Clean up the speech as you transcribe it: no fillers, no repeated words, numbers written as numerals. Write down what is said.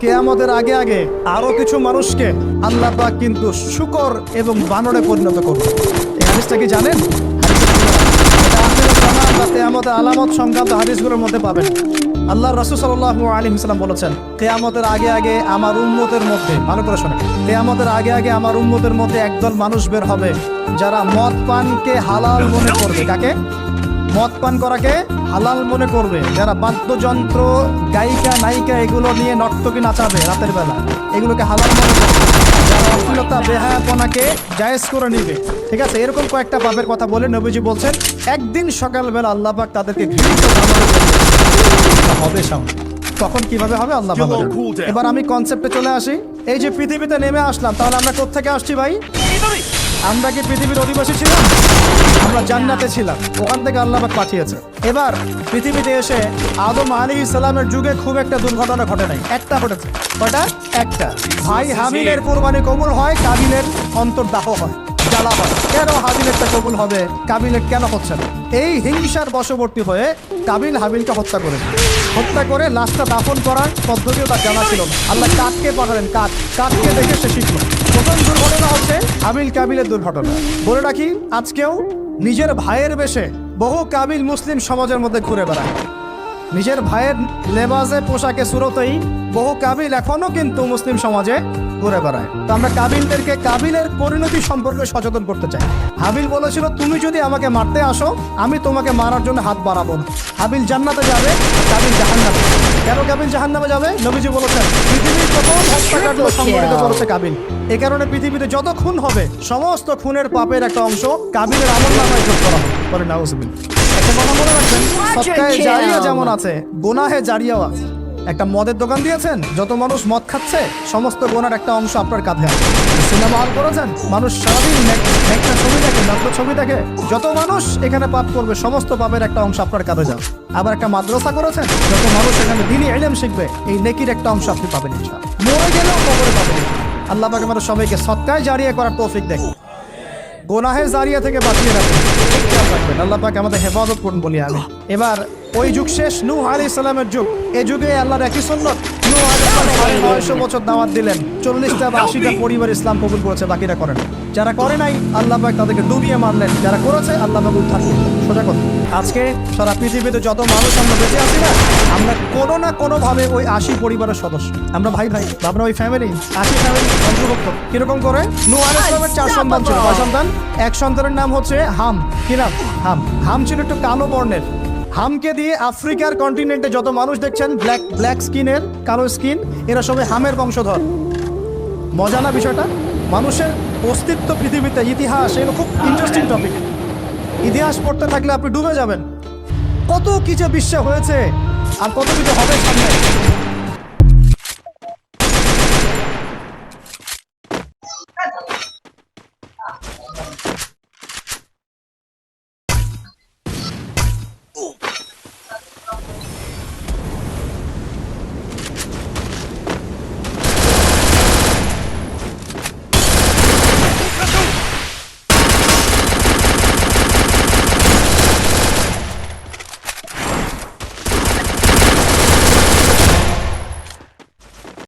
কিয়ামতের আগে আগে আরো কিছু মানুষকে আল্লাহ পাক কিন্তু শূকর এবং বানরে পরিণত করবে। এই হাদিসটা কি জানেন? এটা আখিরাত জামান বা কিয়ামতের আলামত সংক্রান্ত হাদিসগুলোর মধ্যে পাবেন। আল্লাহ রাসূল সাল্লাল্লাহু আলাইহি ওয়াসাল্লাম বলেছেন, কিয়ামতের আগে আগে আমার উম্মতের মধ্যে, ভালো করে শোনেন, কিয়ামতের আগে আগে আমার উম্মতের মধ্যে একদল মানুষ বের হবে যারা মদ পানকে হালাল মনে করবে। কাকে? মদ পান করাকে হালাল মনে করবে। যারা বাদ্যযন্ত্র, গায়িকা, নায়িকা এগুলো নিয়ে নর্তকী নাচাবে রাতের বেলা, এগুলোকে হালাল মনে করবে। যারা অশ্লীলতা, বেহায়াপনাকে জায়েজ করে নিবে। ঠিক আছে, এরকম কয়েকটা পাপের কথা বলে নবীজি বলছেন একদিন সকালবেলা আল্লাহ পাক তাদেরকে ঘৃণিত হবে। তখন কিভাবে হবে আল্লাহ পাক বলেন। এবার আমি কনসেপ্টে চলে আসি। এই যে পৃথিবীতে নেমে আসলাম, তাহলে আমরা কোত্থেকে আসছি ভাই? আমরা কি পৃথিবীর অধিবাসী ছিলাম? আমরা জান্নাতে ছিলাম, ওখান থেকে আল্লাহ পাক পাঠিয়েছে। এবার পৃথিবীতে এসে আদম আলাইহিস সালামের যুগে খুব একটা দুর্ঘটনা ঘটে নাই, একটা ঘটেছে। কয়টা? একটা। ভাই হাবিলের কুরবানি কবুল হয়, কাবিলের অন্তর্দাহ হয়, জ্বালা হয়। কেন হাবিলেরটা কবুল হবে, কাবিলের কেন হচ্ছে না? এই হিংসার বশবর্তী হয়ে কাবিল হাবিলকে হত্যা করেছে। হত্যা করে লাশটা দাফন করার পদ্ধতিও তার জানা ছিল না। আল্লাহ কাককে পাঠালেন, কাককে দেখে সে শিখল। প্রথম দুর্ঘটনা হচ্ছে হাবিল কাবিলের দুর্ঘটনা। বলে রাখি, আজকেও নিজের ভাইয়ের বেশে বহু কাবিল মুসলিম সমাজের মধ্যে ঘুরে বেড়ায়। নিজের ভাইয়ের লেবাসে, পোশাকে, সুরতেই বহু কাবিল এখনো কিন্তু মুসলিম সমাজে ঘুরে বেড়ায়। তো আমরা কাবিলদেরকে কাবিলের পরিণতি সম্পর্কে সচেতন করতে চাই। হাবিল বলেছিল, তুমি যদি আমাকে মারতে আসো, আমি তোমাকে মারার জন্য হাত বাড়াবো না। হাবিল জান্নাতে যাবে, কাবিল জাহান্নামে। কেন কাবিল জাহান্নামে যাবে? নবীজি বলেছেন, পৃথিবীর প্রথম হত্যাকাণ্ড সংঘটিত করেছে কাবিল। এ কারণে পৃথিবীতে যত খুন হবে, সমস্ত খুনের পাপের একটা অংশ কাবিলের আমলনামায় যোগ করা হবে। বলে নাউজুবিল্লাহ। একটা কথা মনে রাখবেন, সদকায়ে জারিয়া যেমন আছে, গুনাহে জারিয়াও আছে। একটা মদের দোকান দিয়েছেন, যত মানুষ মদ খাচ্ছে, সমস্ত গোনার একটা অংশ আপনার কাঁধে আছে। সিনেমা হল করেছেন, মানুষ সারাদিন একটা ছবি দেখে, নাট্য ছবি দেখে, যত মানুষ এখানে পাপ করবে, সমস্ত পাপের একটা অংশ আপনার কাঁধে যাবে। আবার একটা মাদ্রাসা করেছেন, যত মানুষ এখানে দ্বীনি ইলম শিখবে, এই নেকির একটা অংশ আপনি পাবেন ইনশাআল্লাহ। মরে গেলেও কবরে পাবেন। আল্লাহ পাক আমাদের সবাইকে সদকায়ে জারিয়া করার তৌফিক দেন, গোনাহে জারিয়া থেকে বাঁচিয়ে রাখবেন। আল্লাহ পাক আমাদের হেফাজত করুন বলি আমি। এবার ওই যুগ শেষ, নূহ আলাইহিস সালামের যুগ। এই যুগে আল্লাহর একই সুন্নাত, নূহ আলাইহিস সালাম 950 বছর দাওয়াত দিলেন, 40টা বা 80টা পরিবার ইসলাম কবুল করেছে, বাকিরা করে না। যারা করে নাই আল্লাহ পাক তাদেরকে ডুবিয়ে মারলেন, যারা করেছে আল্লাহ পাক উদ্ধার করলেন। সোজা কথা। আজকে সারা পৃথিবীতে যত মানুষ আমরা বেঁচে আছি না, আমরা কোনো না কোনো ভাবে ওই 80 পরিবারের সদস্য। আমরা ভাই ভাই, আমরা ওই ফ্যামিলি, 80 ফ্যামিলি অন্তর্ভুক্ত। কিরকম করে? নূহ আলাইহিস সালামের 4 সন্তান ছিল। 5 সন্তান। এক সন্তানের নাম হচ্ছে হাম। কি নাম? হাম। হাম ছিল একটু কালো বর্ণের। হামকে দিয়ে আফ্রিকার কন্টিনেন্টে যত মানুষ দেখছেন, ব্ল্যাক স্কিনের, কালো স্কিন, এরা সবাই হামের বংশধর। মজা না বিষয়টা? মানুষের অস্তিত্ব পৃথিবীতে, ইতিহাস, এগুলো খুব ইন্টারেস্টিং টপিক। ইতিহাস পড়তে থাকলে আপনি ডুবে যাবেন। কত কিছু বিশ্বে হয়েছে আর কত কিছু হবে সামনে।